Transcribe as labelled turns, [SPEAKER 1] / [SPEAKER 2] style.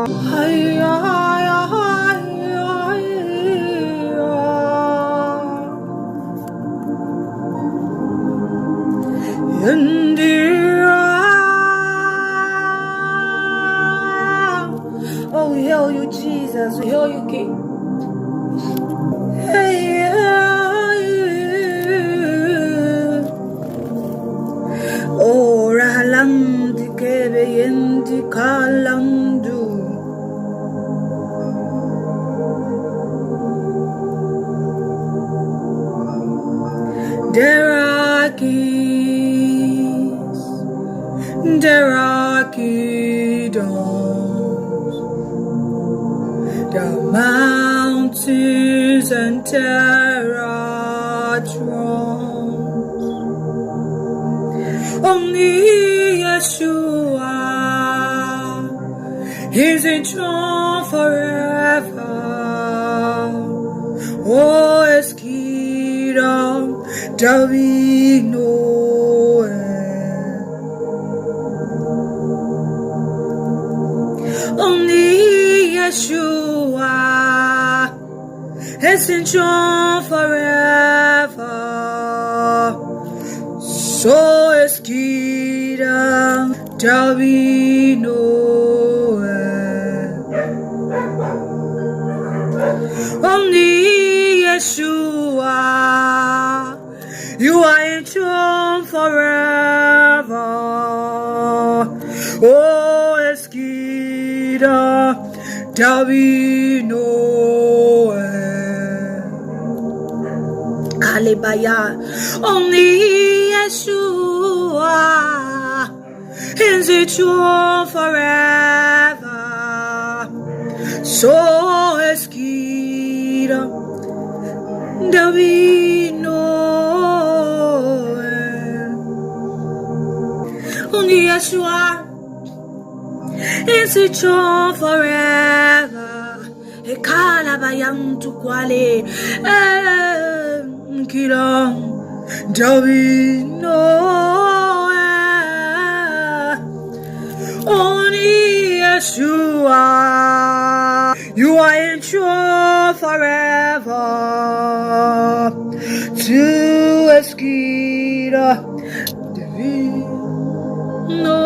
[SPEAKER 1] Oh, we hail you, Jesus. We hail you, King. Hey, oh, Rahalamdi Kebe Yendi Kalandu. There are kings, there are kingdoms, there are mountains and there are thrones. Only Yeshua is in throne forever. Oh, His kingdom shall be no end. Only Yeshua is in throne forever. So His kingdom shall be no end. Only Yeshua, you are in throne forever. Oh, His kingdom shall be no end. Kalebaya, only Yeshua is in throne forever. So His kingdom there'll be no end. Only Yeshua is in throne forever. Ekalabayam tukwale kingdom there'll be no end. Only Yeshua, you are in throne forever. To His kingdom, there be no